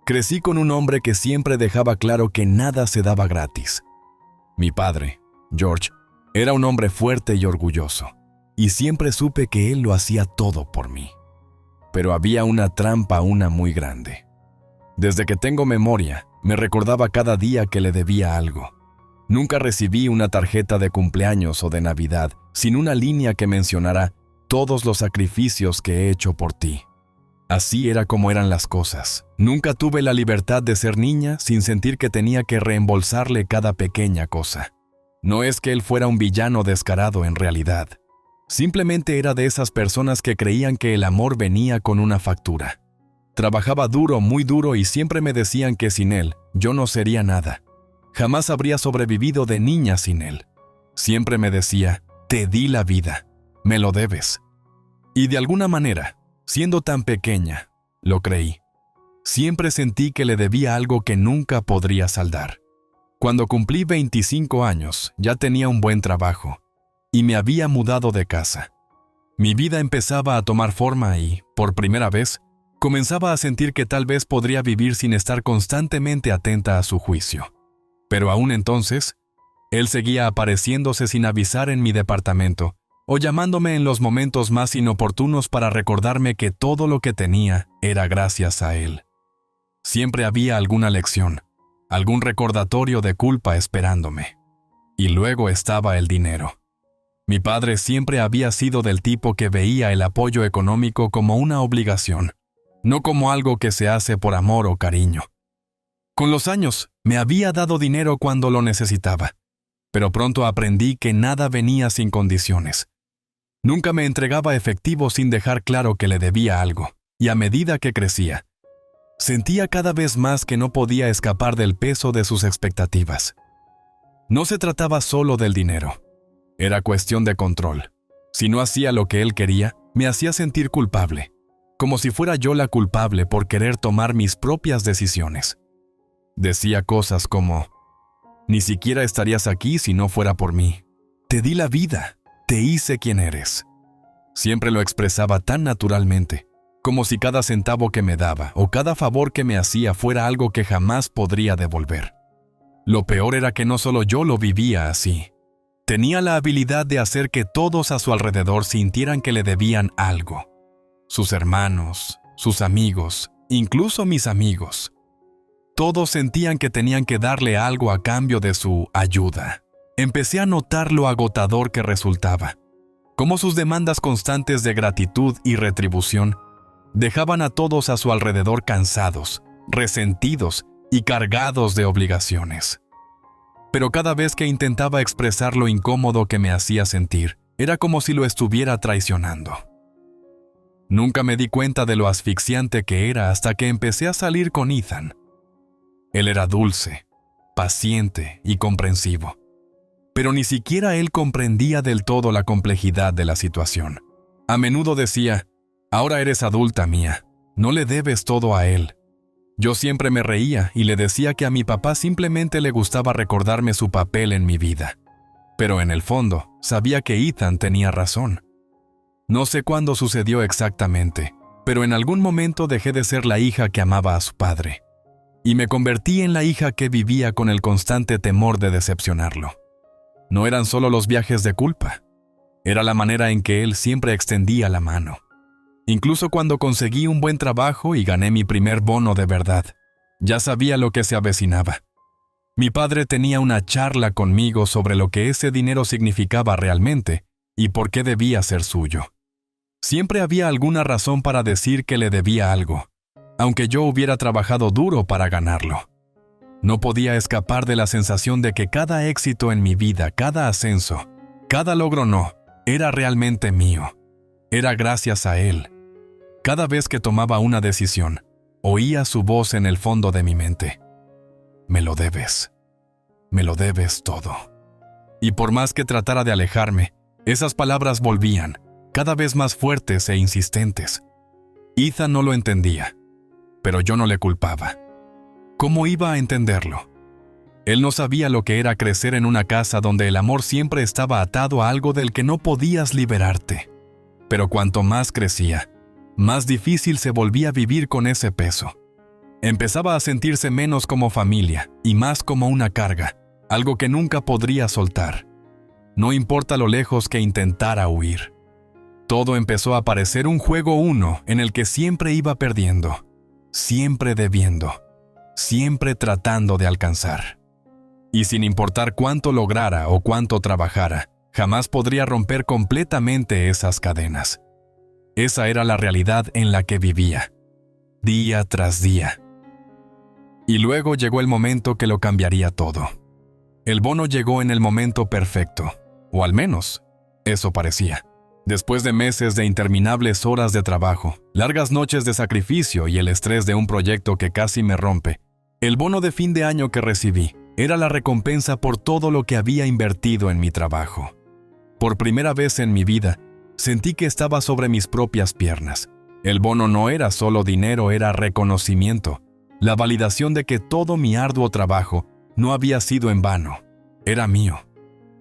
Crecí con un hombre que siempre dejaba claro que nada se daba gratis. Mi padre, George, era un hombre fuerte y orgulloso, y siempre supe que él lo hacía todo por mí. Pero había una trampa, una muy grande. Desde que tengo memoria, me recordaba cada día que le debía algo. Nunca recibí una tarjeta de cumpleaños o de Navidad sin una línea que mencionara todos los sacrificios que he hecho por ti. Así era como eran las cosas. Nunca tuve la libertad de ser niña sin sentir que tenía que reembolsarle cada pequeña cosa. No es que él fuera un villano descarado en realidad. Simplemente era de esas personas que creían que el amor venía con una factura. Trabajaba duro, muy duro, y siempre me decían que sin él yo no sería nada. Jamás habría sobrevivido de niña sin él. Siempre me decía, te di la vida, me lo debes. Y de alguna manera, siendo tan pequeña, lo creí. Siempre sentí que le debía algo que nunca podría saldar. Cuando cumplí 25 años, ya tenía un buen trabajo y me había mudado de casa. Mi vida empezaba a tomar forma y, por primera vez, comenzaba a sentir que tal vez podría vivir sin estar constantemente atenta a su juicio. Pero aún entonces, él seguía apareciéndose sin avisar en mi departamento o llamándome en los momentos más inoportunos para recordarme que todo lo que tenía era gracias a él. Siempre había alguna lección, algún recordatorio de culpa esperándome. Y luego estaba el dinero. Mi padre siempre había sido del tipo que veía el apoyo económico como una obligación, no como algo que se hace por amor o cariño. Con los años, me había dado dinero cuando lo necesitaba, pero pronto aprendí que nada venía sin condiciones. Nunca me entregaba efectivo sin dejar claro que le debía algo, y a medida que crecía, sentía cada vez más que no podía escapar del peso de sus expectativas. No se trataba solo del dinero. Era cuestión de control. Si no hacía lo que él quería, me hacía sentir culpable, como si fuera yo la culpable por querer tomar mis propias decisiones. Decía cosas como, ni siquiera estarías aquí si no fuera por mí. Te di la vida, te hice quien eres. Siempre lo expresaba tan naturalmente, como si cada centavo que me daba o cada favor que me hacía fuera algo que jamás podría devolver. Lo peor era que no solo yo lo vivía así. Tenía la habilidad de hacer que todos a su alrededor sintieran que le debían algo. Sus hermanos, sus amigos, incluso mis amigos. Todos sentían que tenían que darle algo a cambio de su ayuda. Empecé a notar lo agotador que resultaba, cómo sus demandas constantes de gratitud y retribución dejaban a todos a su alrededor cansados, resentidos y cargados de obligaciones. Pero cada vez que intentaba expresar lo incómodo que me hacía sentir, era como si lo estuviera traicionando. Nunca me di cuenta de lo asfixiante que era hasta que empecé a salir con Ethan. Él era dulce, paciente y comprensivo, pero ni siquiera él comprendía del todo la complejidad de la situación. A menudo decía, ahora eres adulta mía, no le debes todo a él. Yo siempre me reía y le decía que a mi papá simplemente le gustaba recordarme su papel en mi vida. Pero en el fondo, sabía que Ethan tenía razón. No sé cuándo sucedió exactamente, pero en algún momento dejé de ser la hija que amaba a su padre, y me convertí en la hija que vivía con el constante temor de decepcionarlo. No eran solo los viajes de culpa, era la manera en que él siempre extendía la mano. Incluso cuando conseguí un buen trabajo y gané mi primer bono de verdad, ya sabía lo que se avecinaba. Mi padre tenía una charla conmigo sobre lo que ese dinero significaba realmente y por qué debía ser suyo. Siempre había alguna razón para decir que le debía algo, aunque yo hubiera trabajado duro para ganarlo. No podía escapar de la sensación de que cada éxito en mi vida, cada ascenso, cada logro era realmente mío. Era gracias a él. Cada vez que tomaba una decisión, oía su voz en el fondo de mi mente. Me lo debes todo. Y por más que tratara de alejarme, esas palabras volvían, cada vez más fuertes e insistentes. Ethan no lo entendía, pero yo no le culpaba. ¿Cómo iba a entenderlo? Él no sabía lo que era crecer en una casa donde el amor siempre estaba atado a algo del que no podías liberarte. Pero cuanto más crecía, más difícil se volvía vivir con ese peso. Empezaba a sentirse menos como familia y más como una carga, algo que nunca podría soltar. No importa lo lejos que intentara huir. Todo empezó a parecer un juego uno en el que siempre iba perdiendo, siempre debiendo, siempre tratando de alcanzar. Y sin importar cuánto lograra o cuánto trabajara, jamás podría romper completamente esas cadenas. Esa era la realidad en la que vivía, día tras día. Y luego llegó el momento que lo cambiaría todo. El bono llegó en el momento perfecto, o al menos, eso parecía. Después de meses de interminables horas de trabajo, largas noches de sacrificio y el estrés de un proyecto que casi me rompe, el bono de fin de año que recibí era la recompensa por todo lo que había invertido en mi trabajo. Por primera vez en mi vida, sentí que estaba sobre mis propias piernas. El bono no era solo dinero, era reconocimiento, la validación de que todo mi arduo trabajo no había sido en vano. Era mío,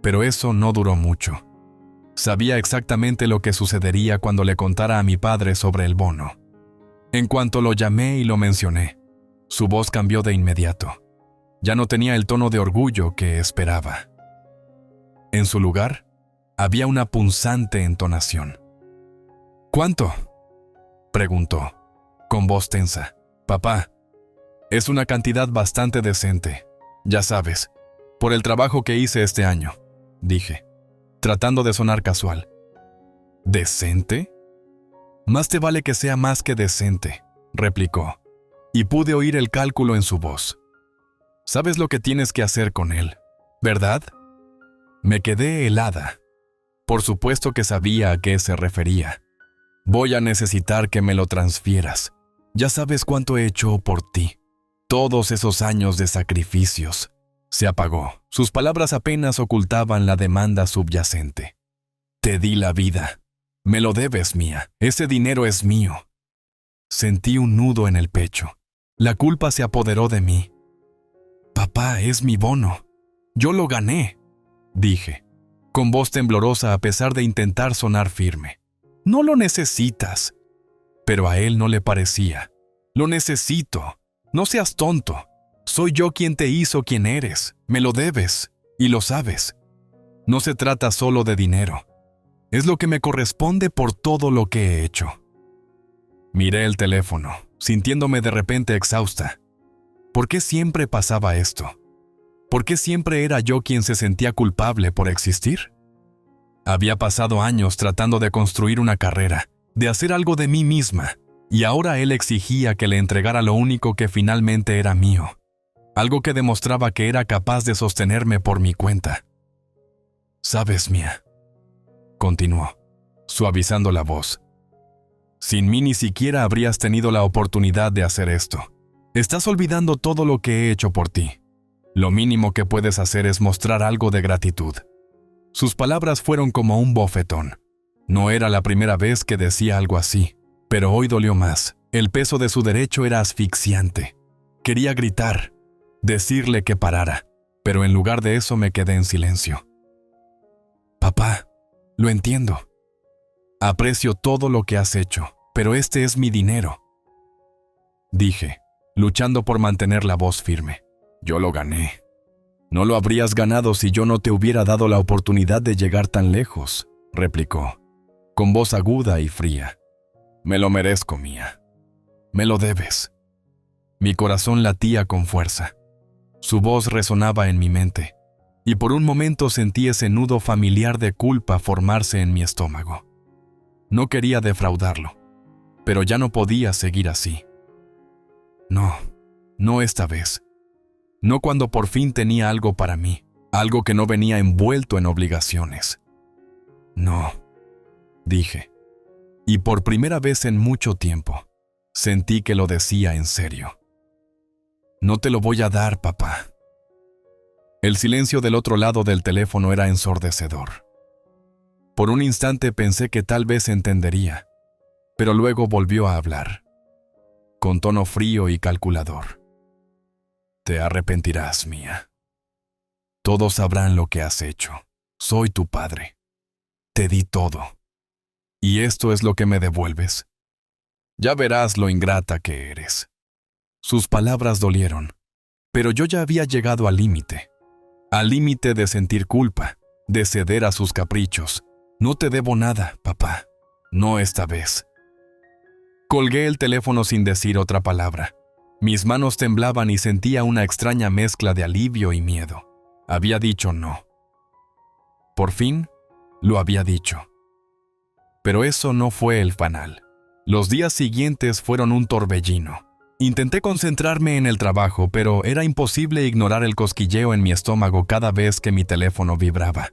pero eso no duró mucho. Sabía exactamente lo que sucedería cuando le contara a mi padre sobre el bono. En cuanto lo llamé y lo mencioné, su voz cambió de inmediato. Ya no tenía el tono de orgullo que esperaba. En su lugar, había una punzante entonación. ¿Cuánto?, preguntó, con voz tensa. Papá, es una cantidad bastante decente, ya sabes, por el trabajo que hice este año, dije, tratando de sonar casual. ¿Decente? Más te vale que sea más que decente, replicó, y pude oír el cálculo en su voz. Sabes lo que tienes que hacer con él, ¿verdad? Me quedé helada. Por supuesto que sabía a qué se refería. Voy a necesitar que me lo transfieras. Ya sabes cuánto he hecho por ti. Todos esos años de sacrificios. Se apagó. Sus palabras apenas ocultaban la demanda subyacente. Te di la vida. Me lo debes, Mía. Ese dinero es mío. Sentí un nudo en el pecho. La culpa se apoderó de mí. Papá, es mi bono. Yo lo gané, dije, con voz temblorosa a pesar de intentar sonar firme. No lo necesitas. Pero a él no le parecía. Lo necesito. No seas tonto. Soy yo quien te hizo quien eres. Me lo debes. Y lo sabes. No se trata solo de dinero. Es lo que me corresponde por todo lo que he hecho. Miré el teléfono, sintiéndome de repente exhausta. ¿Por qué siempre pasaba esto? ¿Por qué siempre era yo quien se sentía culpable por existir? Había pasado años tratando de construir una carrera, de hacer algo de mí misma, y ahora él exigía que le entregara lo único que finalmente era mío, algo que demostraba que era capaz de sostenerme por mi cuenta. «Sabes, Mía», continuó, suavizando la voz, «sin mí ni siquiera habrías tenido la oportunidad de hacer esto. Estás olvidando todo lo que he hecho por ti. Lo mínimo que puedes hacer es mostrar algo de gratitud». Sus palabras fueron como un bofetón. No era la primera vez que decía algo así, pero hoy dolió más. El peso de su derecho era asfixiante. Quería gritar, decirle que parara, pero en lugar de eso me quedé en silencio. Papá, lo entiendo. Aprecio todo lo que has hecho, pero este es mi dinero, dije, luchando por mantener la voz firme. Yo lo gané. No lo habrías ganado si yo no te hubiera dado la oportunidad de llegar tan lejos, replicó, con voz aguda y fría. Me lo merezco, Mía. Me lo debes. Mi corazón latía con fuerza. Su voz resonaba en mi mente, y por un momento sentí ese nudo familiar de culpa formarse en mi estómago. No quería defraudarlo, pero ya no podía seguir así. No esta vez. No cuando por fin tenía algo para mí, algo que no venía envuelto en obligaciones. No, dije, y por primera vez en mucho tiempo, sentí que lo decía en serio. No te lo voy a dar, papá. El silencio del otro lado del teléfono era ensordecedor. Por un instante pensé que tal vez entendería, pero luego volvió a hablar, con tono frío y calculador. Te arrepentirás, Mía. Todos sabrán lo que has hecho. Soy tu padre. Te di todo. ¿Y esto es lo que me devuelves? Ya verás lo ingrata que eres. Sus palabras dolieron, pero yo ya había llegado al límite de sentir culpa, de ceder a sus caprichos. No te debo nada, papá, no esta vez. Colgué el teléfono sin decir otra palabra. Mis manos temblaban y sentía una extraña mezcla de alivio y miedo. Había dicho no. Por fin, lo había dicho. Pero eso no fue el final. Los días siguientes fueron un torbellino. Intenté concentrarme en el trabajo, pero era imposible ignorar el cosquilleo en mi estómago cada vez que mi teléfono vibraba.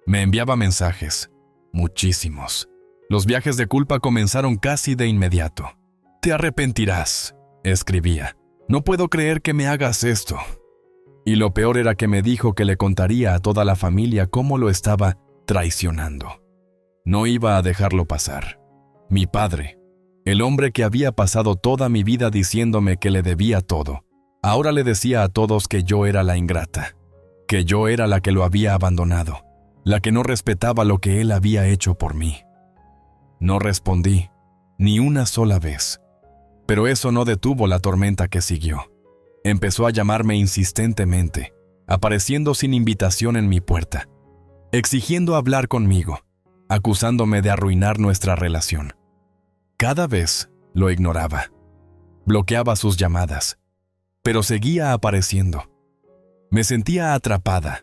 Me enviaba mensajes, muchísimos. Los viajes de culpa comenzaron casi de inmediato. «Te arrepentirás», escribía. «No puedo creer que me hagas esto». Y lo peor era que me dijo que le contaría a toda la familia cómo lo estaba traicionando. No iba a dejarlo pasar. Mi padre, el hombre que había pasado toda mi vida diciéndome que le debía todo, ahora le decía a todos que yo era la ingrata, que yo era la que lo había abandonado, la que no respetaba lo que él había hecho por mí. No respondí, ni una sola vez. Pero eso no detuvo la tormenta que siguió. Empezó a llamarme insistentemente, apareciendo sin invitación en mi puerta, exigiendo hablar conmigo, acusándome de arruinar nuestra relación. Cada vez lo ignoraba. Bloqueaba sus llamadas, pero seguía apareciendo. Me sentía atrapada,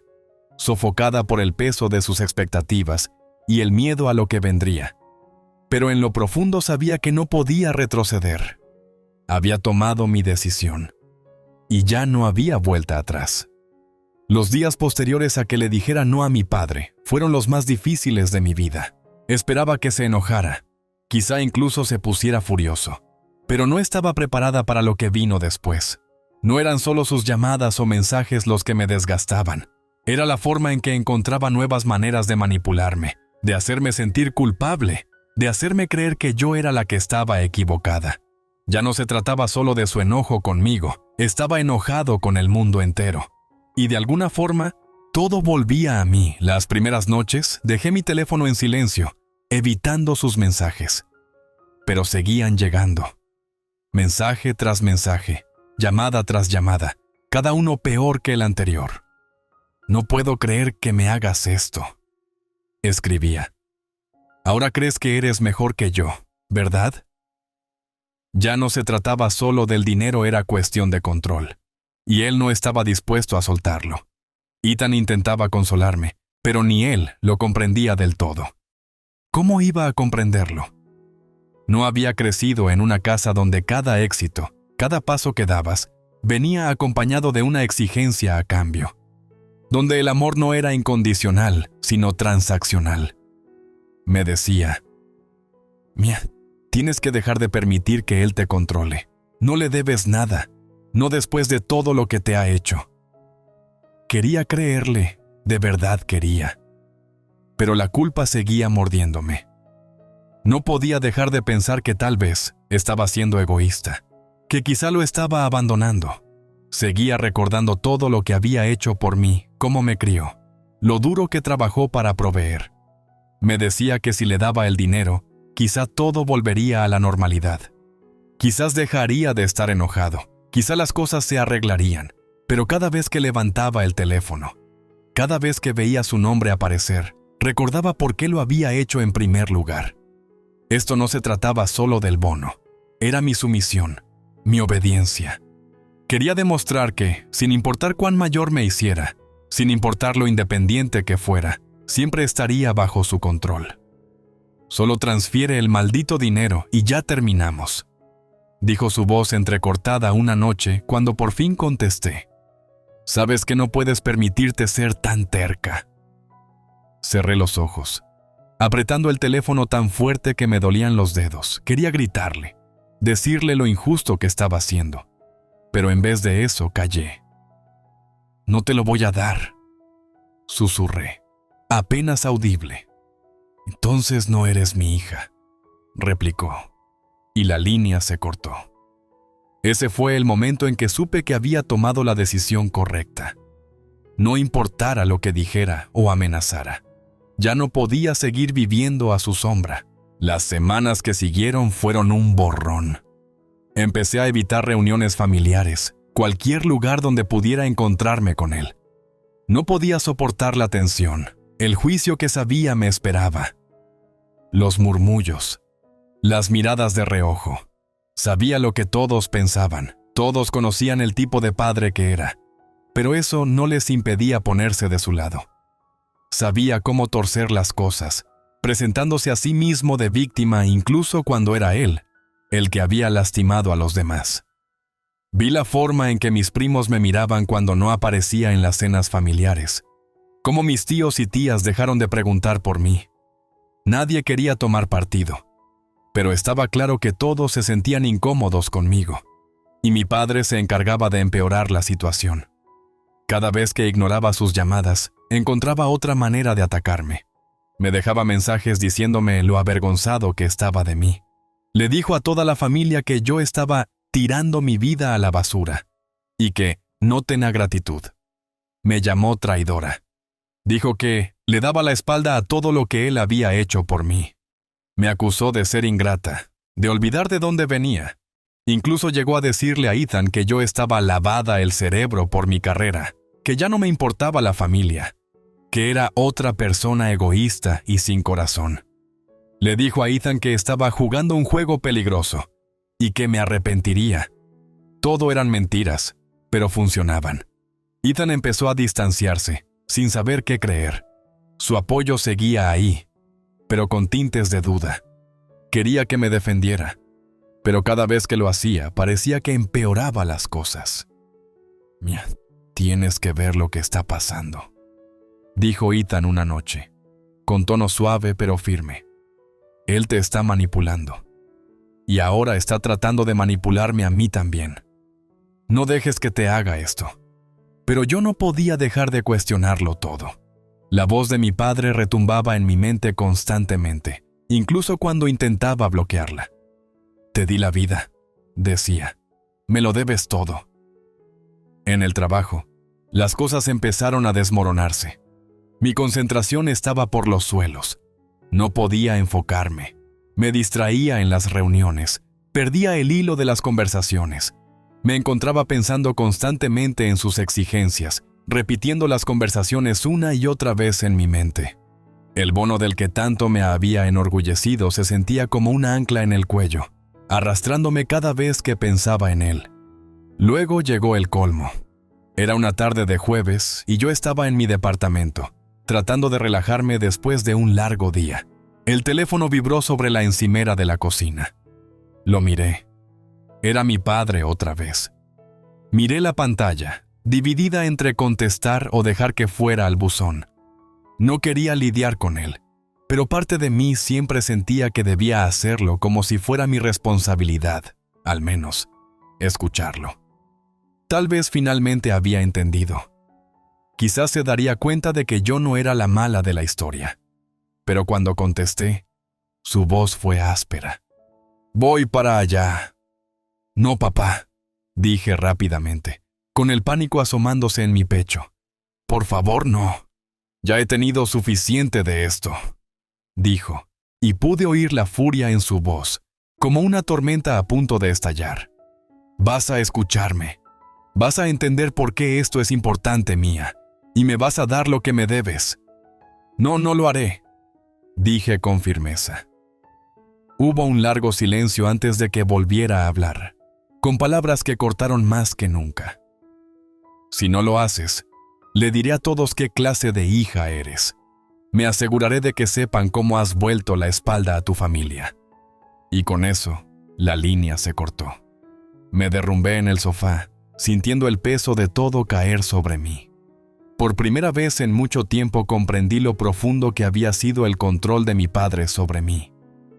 sofocada por el peso de sus expectativas y el miedo a lo que vendría. Pero en lo profundo sabía que no podía retroceder. Había tomado mi decisión, y ya no había vuelta atrás. Los días posteriores a que le dijera no a mi padre fueron los más difíciles de mi vida. Esperaba que se enojara, quizá incluso se pusiera furioso, pero no estaba preparada para lo que vino después. No eran solo sus llamadas o mensajes los que me desgastaban. Era la forma en que encontraba nuevas maneras de manipularme, de hacerme sentir culpable, de hacerme creer que yo era la que estaba equivocada. Ya no se trataba solo de su enojo conmigo, estaba enojado con el mundo entero. Y de alguna forma, todo volvía a mí. Las primeras noches dejé mi teléfono en silencio, evitando sus mensajes. Pero seguían llegando. Mensaje tras mensaje, llamada tras llamada, cada uno peor que el anterior. «No puedo creer que me hagas esto», escribía. «Ahora crees que eres mejor que yo, ¿verdad?». Ya no se trataba solo del dinero, era cuestión de control. Y él no estaba dispuesto a soltarlo. Ethan intentaba consolarme, pero ni él lo comprendía del todo. ¿Cómo iba a comprenderlo? No había crecido en una casa donde cada éxito, cada paso que dabas, venía acompañado de una exigencia a cambio. Donde el amor no era incondicional, sino transaccional. Me decía, «Mia, tienes que dejar de permitir que él te controle. No le debes nada, no después de todo lo que te ha hecho». Quería creerle, de verdad quería. Pero la culpa seguía mordiéndome. No podía dejar de pensar que tal vez estaba siendo egoísta, que quizá lo estaba abandonando. Seguía recordando todo lo que había hecho por mí, cómo me crió, lo duro que trabajó para proveer. Me decía que si le daba el dinero, quizá todo volvería a la normalidad. Quizás dejaría de estar enojado, quizá las cosas se arreglarían, pero cada vez que levantaba el teléfono, cada vez que veía su nombre aparecer, recordaba por qué lo había hecho en primer lugar. Esto no se trataba solo del bono, era mi sumisión, mi obediencia. Quería demostrar que, sin importar cuán mayor me hiciera, sin importar lo independiente que fuera, siempre estaría bajo su control. «Solo transfiere el maldito dinero y ya terminamos», dijo su voz entrecortada una noche cuando por fin contesté. «Sabes que no puedes permitirte ser tan terca». Cerré los ojos, apretando el teléfono tan fuerte que me dolían los dedos. Quería gritarle, decirle lo injusto que estaba haciendo. Pero en vez de eso callé. «No te lo voy a dar», susurré, apenas audible. «Entonces no eres mi hija», replicó, y la línea se cortó. Ese fue el momento en que supe que había tomado la decisión correcta. No importara lo que dijera o amenazara, ya no podía seguir viviendo a su sombra. Las semanas que siguieron fueron un borrón. Empecé a evitar reuniones familiares, cualquier lugar donde pudiera encontrarme con él. No podía soportar la tensión, el juicio que sabía me esperaba. Los murmullos, las miradas de reojo. Sabía lo que todos pensaban, todos conocían el tipo de padre que era, pero eso no les impedía ponerse de su lado. Sabía cómo torcer las cosas, presentándose a sí mismo de víctima incluso cuando era él, el que había lastimado a los demás. Vi la forma en que mis primos me miraban cuando no aparecía en las cenas familiares, cómo mis tíos y tías dejaron de preguntar por mí. Nadie quería tomar partido, pero estaba claro que todos se sentían incómodos conmigo, y mi padre se encargaba de empeorar la situación. Cada vez que ignoraba sus llamadas, encontraba otra manera de atacarme. Me dejaba mensajes diciéndome lo avergonzado que estaba de mí. Le dijo a toda la familia que yo estaba tirando mi vida a la basura y que no tenía gratitud. Me llamó traidora. Dijo que le daba la espalda a todo lo que él había hecho por mí. Me acusó de ser ingrata, de olvidar de dónde venía. Incluso llegó a decirle a Ethan que yo estaba lavada el cerebro por mi carrera, que ya no me importaba la familia, que era otra persona egoísta y sin corazón. Le dijo a Ethan que estaba jugando un juego peligroso y que me arrepentiría. Todo eran mentiras, pero funcionaban. Ethan empezó a distanciarse, sin saber qué creer. Su apoyo seguía ahí, pero con tintes de duda. Quería que me defendiera, pero cada vez que lo hacía parecía que empeoraba las cosas. Mia, tienes que ver lo que está pasando, dijo Ethan una noche, con tono suave pero firme. Él te está manipulando. Y ahora está tratando de manipularme a mí también. No dejes que te haga esto. Pero yo no podía dejar de cuestionarlo todo. La voz de mi padre retumbaba en mi mente constantemente, incluso cuando intentaba bloquearla. Te di la vida, decía. Me lo debes todo. En el trabajo, las cosas empezaron a desmoronarse. Mi concentración estaba por los suelos. No podía enfocarme. Me distraía en las reuniones. Perdía el hilo de las conversaciones. Me encontraba pensando constantemente en sus exigencias, repitiendo las conversaciones una y otra vez en mi mente. El bono del que tanto me había enorgullecido se sentía como un ancla en el cuello, arrastrándome cada vez que pensaba en él. Luego llegó el colmo. Era una tarde de jueves y yo estaba en mi departamento, tratando de relajarme después de un largo día. El teléfono vibró sobre la encimera de la cocina. Lo miré. Era mi padre otra vez. Miré la pantalla, dividida entre contestar o dejar que fuera al buzón. No quería lidiar con él, pero parte de mí siempre sentía que debía hacerlo como si fuera mi responsabilidad, al menos, escucharlo. Tal vez finalmente había entendido. Quizás se daría cuenta de que yo no era la mala de la historia. Pero cuando contesté, su voz fue áspera. «Voy para allá». «No, papá», dije rápidamente, con el pánico asomándose en mi pecho. «Por favor, no. Ya he tenido suficiente de esto», dijo, y pude oír la furia en su voz, como una tormenta a punto de estallar. «Vas a escucharme. Vas a entender por qué esto es importante, Mia. Y me vas a dar lo que me debes». «No, no lo haré», dije con firmeza. Hubo un largo silencio antes de que volviera a hablar, con palabras que cortaron más que nunca. «Si no lo haces, le diré a todos qué clase de hija eres. Me aseguraré de que sepan cómo has vuelto la espalda a tu familia». Y con eso, la línea se cortó. Me derrumbé en el sofá, sintiendo el peso de todo caer sobre mí. Por primera vez en mucho tiempo comprendí lo profundo que había sido el control de mi padre sobre mí.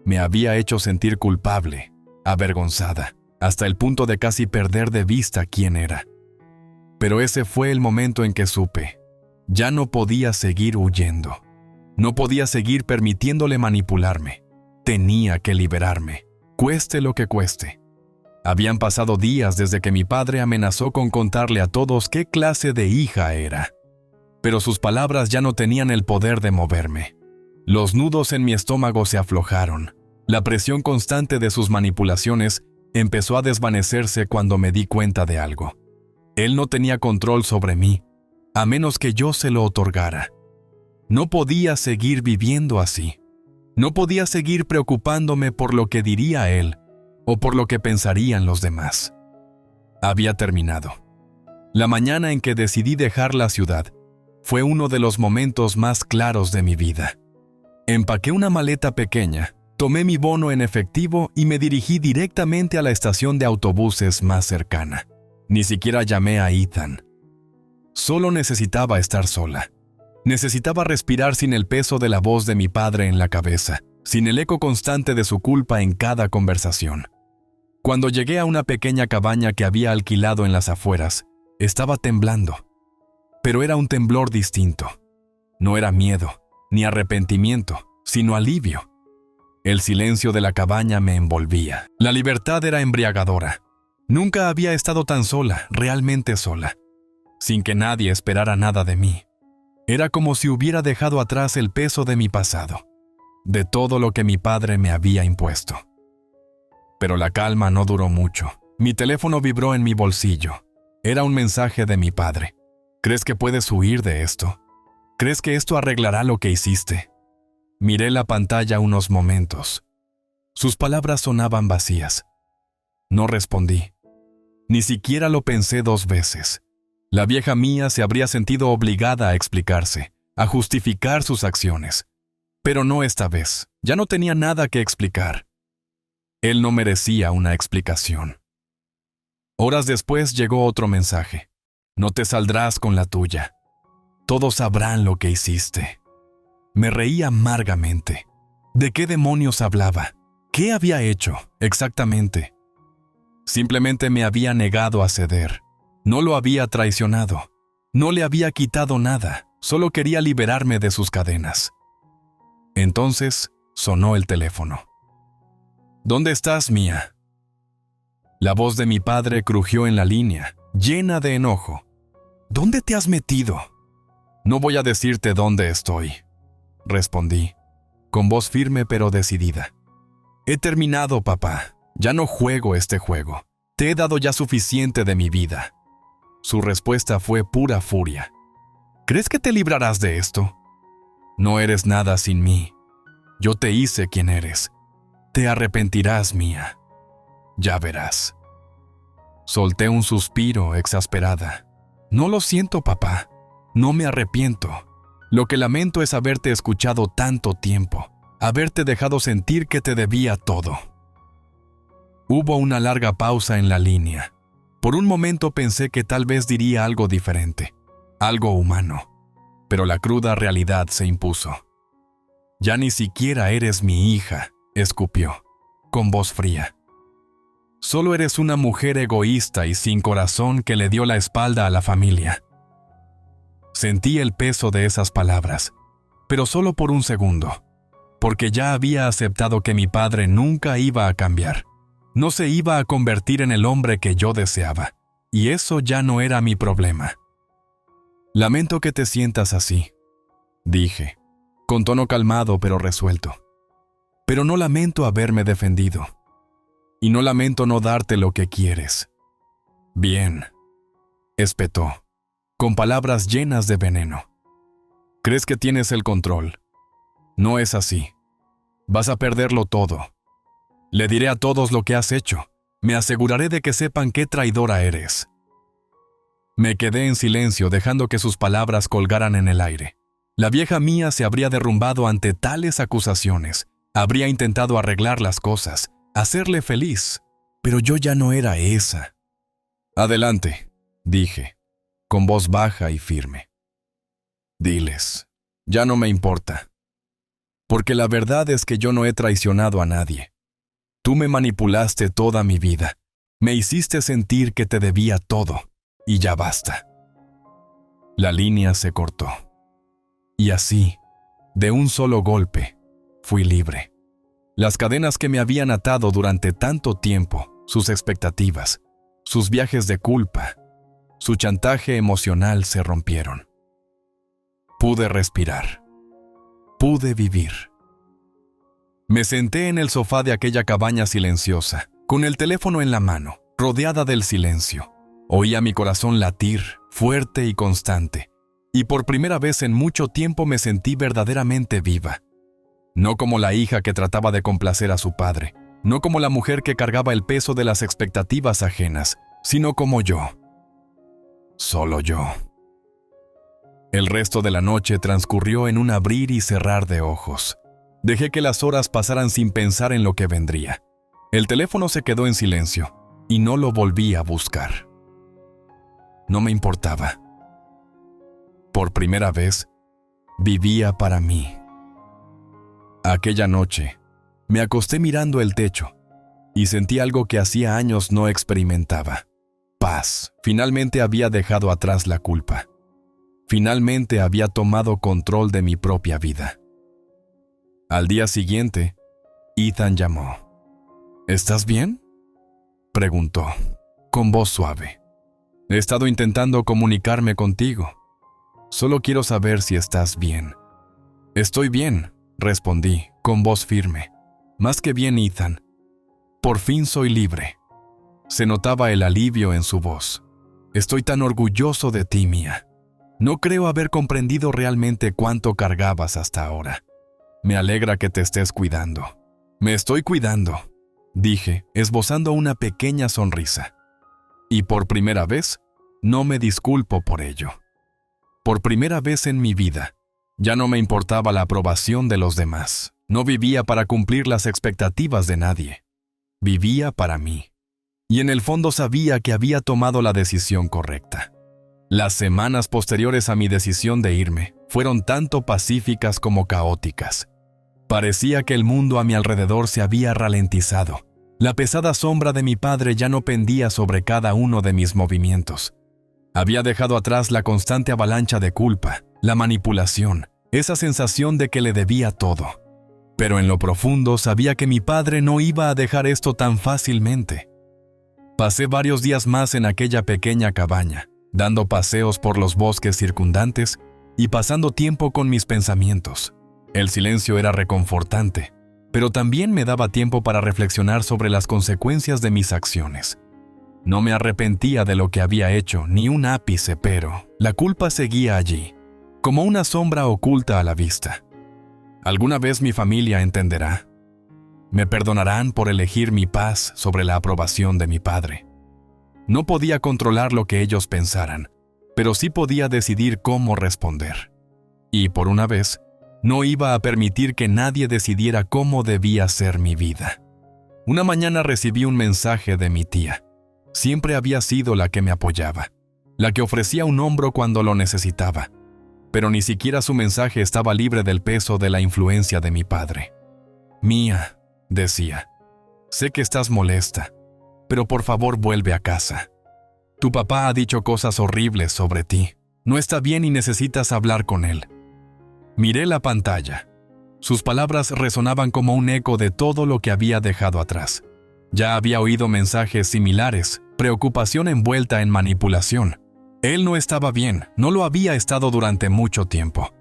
Me había hecho sentir culpable, avergonzada, hasta el punto de casi perder de vista quién era. Pero ese fue el momento en que supe. Ya no podía seguir huyendo. No podía seguir permitiéndole manipularme. Tenía que liberarme, cueste lo que cueste. Habían pasado días desde que mi padre amenazó con contarle a todos qué clase de hija era. Pero sus palabras ya no tenían el poder de moverme. Los nudos en mi estómago se aflojaron. La presión constante de sus manipulaciones empezó a desvanecerse cuando me di cuenta de algo. Él no tenía control sobre mí, a menos que yo se lo otorgara. No podía seguir viviendo así. No podía seguir preocupándome por lo que diría él o por lo que pensarían los demás. Había terminado. La mañana en que decidí dejar la ciudad fue uno de los momentos más claros de mi vida. Empaqué una maleta pequeña, tomé mi bono en efectivo y me dirigí directamente a la estación de autobuses más cercana. Ni siquiera llamé a Ethan. Solo necesitaba estar sola. Necesitaba respirar sin el peso de la voz de mi padre en la cabeza, sin el eco constante de su culpa en cada conversación. Cuando llegué a una pequeña cabaña que había alquilado en las afueras, estaba temblando. Pero era un temblor distinto. No era miedo, ni arrepentimiento, sino alivio. El silencio de la cabaña me envolvía. La libertad era embriagadora. Nunca había estado tan sola, realmente sola, sin que nadie esperara nada de mí. Era como si hubiera dejado atrás el peso de mi pasado, de todo lo que mi padre me había impuesto. Pero la calma no duró mucho. Mi teléfono vibró en mi bolsillo. Era un mensaje de mi padre. ¿Crees que puedes huir de esto? ¿Crees que esto arreglará lo que hiciste? Miré la pantalla unos momentos. Sus palabras sonaban vacías. No respondí. Ni siquiera lo pensé 2 veces. La vieja mía se habría sentido obligada a explicarse, a justificar sus acciones. Pero no esta vez. Ya no tenía nada que explicar. Él no merecía una explicación. Horas después llegó otro mensaje. No te saldrás con la tuya. Todos sabrán lo que hiciste. Me reí amargamente. ¿De qué demonios hablaba? ¿Qué había hecho, exactamente? Simplemente me había negado a ceder. No lo había traicionado. No le había quitado nada. Solo quería liberarme de sus cadenas. Entonces sonó el teléfono. ¿Dónde estás, Mía? La voz de mi padre crujió en la línea, llena de enojo. ¿Dónde te has metido? No voy a decirte dónde estoy, respondí, con voz firme pero decidida. He terminado, papá. Ya no juego este juego. Te he dado ya suficiente de mi vida. Su respuesta fue pura furia. ¿Crees que te librarás de esto? No eres nada sin mí. Yo te hice quien eres. Te arrepentirás, Mía. Ya verás. Solté un suspiro exasperada. No lo siento, papá. No me arrepiento. Lo que lamento es haberte escuchado tanto tiempo, haberte dejado sentir que te debía todo. Hubo una larga pausa en la línea. Por un momento pensé que tal vez diría algo diferente, algo humano, pero la cruda realidad se impuso. Ya ni siquiera eres mi hija, escupió, con voz fría. Solo eres una mujer egoísta y sin corazón que le dio la espalda a la familia. Sentí el peso de esas palabras, pero solo por un segundo, porque ya había aceptado que mi padre nunca iba a cambiar. No se iba a convertir en el hombre que yo deseaba, y eso ya no era mi problema. Lamento que te sientas así, dije, con tono calmado pero resuelto. Pero no lamento haberme defendido. Y no lamento no darte lo que quieres. Bien, espetó, con palabras llenas de veneno. ¿Crees que tienes el control? No es así. Vas a perderlo todo. Le diré a todos lo que has hecho. Me aseguraré de que sepan qué traidora eres. Me quedé en silencio dejando que sus palabras colgaran en el aire. La vieja mía se habría derrumbado ante tales acusaciones. Habría intentado arreglar las cosas, hacerle feliz, pero yo ya no era esa. Adelante, dije, con voz baja y firme. Diles, ya no me importa. Porque la verdad es que yo no he traicionado a nadie. Tú me manipulaste toda mi vida. Me hiciste sentir que te debía todo, y ya basta. La línea se cortó. Y así, de un solo golpe, fui libre. Las cadenas que me habían atado durante tanto tiempo, sus expectativas, sus viajes de culpa, su chantaje emocional se rompieron. Pude respirar. Pude vivir. Me senté en el sofá de aquella cabaña silenciosa, Con el teléfono en la mano, rodeada del silencio, oía mi corazón latir, fuerte y constante, y por primera vez en mucho tiempo me sentí verdaderamente viva. No como la hija que trataba de complacer a su padre, no como la mujer que cargaba el peso de las expectativas ajenas, sino como yo. Solo yo. El resto de la noche transcurrió en un abrir y cerrar de ojos. Dejé que las horas pasaran sin pensar en lo que vendría. El teléfono se quedó en silencio y no lo volví a buscar. No me importaba. Por primera vez, vivía para mí. Aquella noche, me acosté mirando el techo y sentí algo que hacía años no experimentaba. Paz. Finalmente había dejado atrás la culpa. Finalmente había tomado control de mi propia vida. Al día siguiente, Ethan llamó. ¿Estás bien?, preguntó, con voz suave. He estado intentando comunicarme contigo. Solo quiero saber si estás bien. Estoy bien, respondí, con voz firme. Más que bien, Ethan. Por fin soy libre. Se notaba el alivio en su voz. Estoy tan orgulloso de ti, Mia. No creo haber comprendido realmente cuánto cargabas hasta ahora. Me alegra que te estés cuidando. Me estoy cuidando, dije, esbozando una pequeña sonrisa. Y por primera vez, no me disculpo por ello. Por primera vez en mi vida, ya no me importaba la aprobación de los demás. No vivía para cumplir las expectativas de nadie. Vivía para mí. Y en el fondo sabía que había tomado la decisión correcta. Las semanas posteriores a mi decisión de irme fueron tanto pacíficas como caóticas. Parecía que el mundo a mi alrededor se había ralentizado. La pesada sombra de mi padre ya no pendía sobre cada uno de mis movimientos. Había dejado atrás la constante avalancha de culpa, la manipulación, esa sensación de que le debía todo. Pero en lo profundo sabía que mi padre no iba a dejar esto tan fácilmente. Pasé varios días más en aquella pequeña cabaña, dando paseos por los bosques circundantes y pasando tiempo con mis pensamientos. El silencio era reconfortante, pero también me daba tiempo para reflexionar sobre las consecuencias de mis acciones. No me arrepentía de lo que había hecho, ni un ápice, pero la culpa seguía allí, como una sombra oculta a la vista. ¿Alguna vez mi familia entenderá? ¿Me perdonarán por elegir mi paz sobre la aprobación de mi padre? No podía controlar lo que ellos pensaran, pero sí podía decidir cómo responder. Y por una vez, no iba a permitir que nadie decidiera cómo debía ser mi vida. Una mañana recibí un mensaje de mi tía. Siempre había sido la que me apoyaba, la que ofrecía un hombro cuando lo necesitaba, pero ni siquiera su mensaje estaba libre del peso de la influencia de mi padre. Mia, decía, sé que estás molesta, pero por favor vuelve a casa. Tu papá ha dicho cosas horribles sobre ti. No está bien y necesitas hablar con él. Miré la pantalla. Sus palabras resonaban como un eco de todo lo que había dejado atrás. Ya había oído mensajes similares, preocupación envuelta en manipulación. Él no estaba bien, no lo había estado durante mucho tiempo.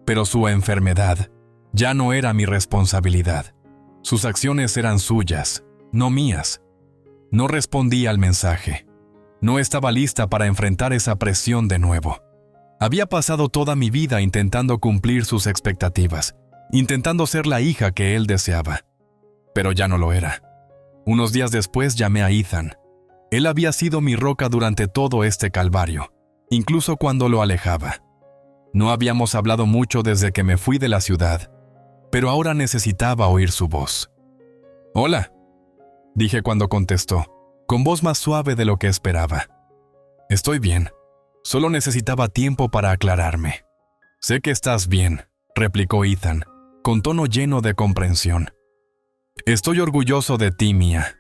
Pero su enfermedad ya no era mi responsabilidad. Sus acciones eran suyas, no mías. No respondí al mensaje. No estaba lista para enfrentar esa presión de nuevo. Había pasado toda mi vida intentando cumplir sus expectativas, intentando ser la hija que él deseaba. Pero ya no lo era. Unos días después llamé a Ethan. Él había sido mi roca durante todo este calvario, incluso cuando lo alejaba. No habíamos hablado mucho desde que me fui de la ciudad, pero ahora necesitaba oír su voz. «Hola», dije cuando contestó, con voz más suave de lo que esperaba. «Estoy bien. Solo necesitaba tiempo para aclararme». «Sé que estás bien», replicó Ethan, con tono lleno de comprensión. «Estoy orgulloso de ti, Mia.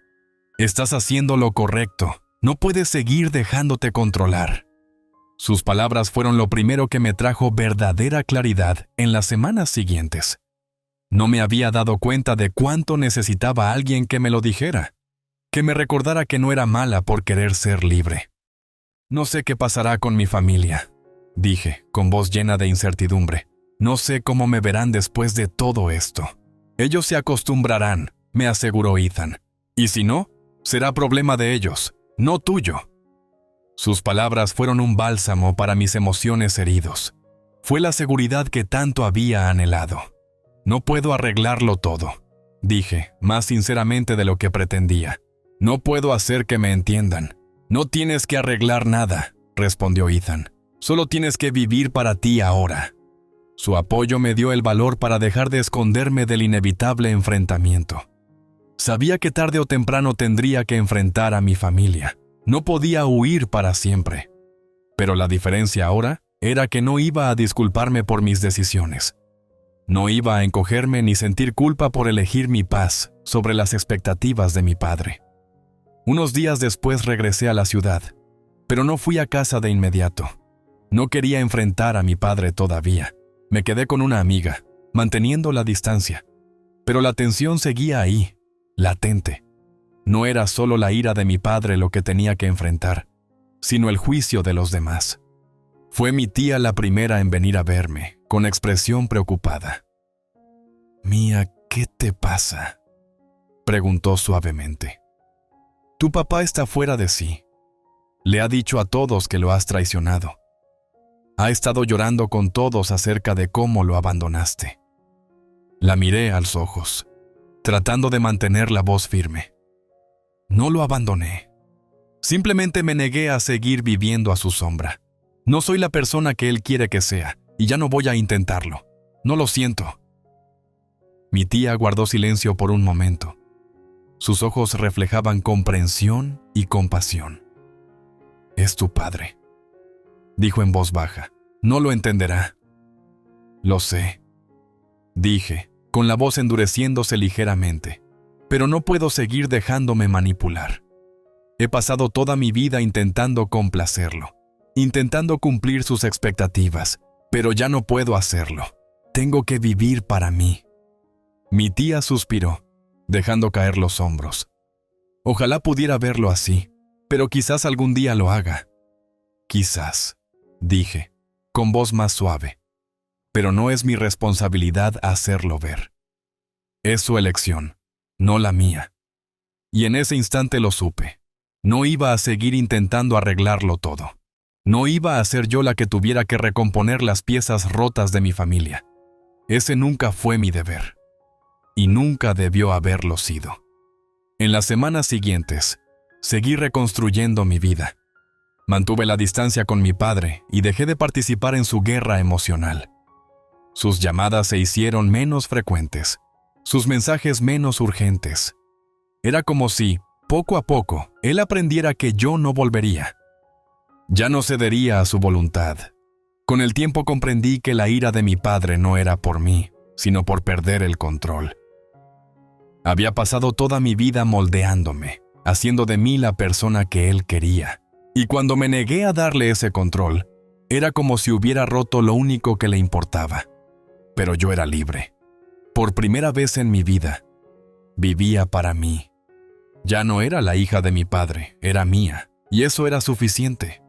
Estás haciendo lo correcto. No puedes seguir dejándote controlar». Sus palabras fueron lo primero que me trajo verdadera claridad en las semanas siguientes. No me había dado cuenta de cuánto necesitaba a alguien que me lo dijera, que me recordara que no era mala por querer ser libre. «No sé qué pasará con mi familia», dije, con voz llena de incertidumbre. «No sé cómo me verán después de todo esto». «Ellos se acostumbrarán», me aseguró Ethan. «Y si no, Será problema de ellos, no tuyo. Sus palabras fueron un bálsamo para mis emociones heridos. Fue la seguridad que tanto había anhelado. No puedo arreglarlo todo, dije, más sinceramente de lo que pretendía. No puedo hacer que me entiendan. No tienes que arreglar nada, respondió Ethan. Solo tienes que vivir para ti ahora. Su apoyo me dio el valor para dejar de esconderme del inevitable enfrentamiento. Sabía que tarde o temprano tendría que enfrentar a mi familia. No podía huir para siempre. Pero la diferencia ahora era que no iba a disculparme por mis decisiones. No iba a encogerme ni sentir culpa por elegir mi paz sobre las expectativas de mi padre. Unos días después regresé a la ciudad, pero no fui a casa de inmediato. No quería enfrentar a mi padre todavía. Me quedé con una amiga, manteniendo la distancia. Pero la tensión seguía ahí, latente. No era solo la ira de mi padre lo que tenía que enfrentar, sino el juicio de los demás. Fue mi tía la primera en venir a verme, con expresión preocupada. «Mía, ¿qué te pasa?», preguntó suavemente. «Tu papá está fuera de sí. Le ha dicho a todos que lo has traicionado. Ha estado llorando con todos acerca de cómo lo abandonaste». La miré a los ojos, tratando de mantener la voz firme. No lo abandoné. Simplemente me negué a seguir viviendo a su sombra. No soy la persona que él quiere que sea, y ya no voy a intentarlo. No lo siento. Mi tía guardó silencio por un momento. Sus ojos reflejaban comprensión y compasión. «Es tu padre», dijo en voz baja. «No lo entenderá». «Lo sé», dije, con la voz endureciéndose ligeramente. «Pero no puedo seguir dejándome manipular. He pasado toda mi vida intentando complacerlo, intentando cumplir sus expectativas, pero ya no puedo hacerlo. Tengo que vivir para mí». Mi tía suspiró, dejando caer los hombros. «Ojalá pudiera verlo así, pero quizás algún día lo haga». «Quizás», dije, con voz más suave. «Pero no es mi responsabilidad hacerlo ver. Es su elección, no la mía». Y en ese instante lo supe. No iba a seguir intentando arreglarlo todo. No iba a ser yo la que tuviera que recomponer las piezas rotas de mi familia. Ese nunca fue mi deber. Y nunca debió haberlo sido. En las semanas siguientes, seguí reconstruyendo mi vida. Mantuve la distancia con mi padre y dejé de participar en su guerra emocional. Sus llamadas se hicieron menos frecuentes, sus mensajes menos urgentes. Era como si, poco a poco, él aprendiera que yo no volvería. Ya no cedería a su voluntad. Con el tiempo comprendí que la ira de mi padre no era por mí, sino por perder el control. Había pasado toda mi vida moldeándome, haciendo de mí la persona que él quería. Y cuando me negué a darle ese control, era como si hubiera roto lo único que le importaba. Pero yo era libre. Por primera vez en mi vida, vivía para mí. Ya no era la hija de mi padre, era mía, y eso era suficiente.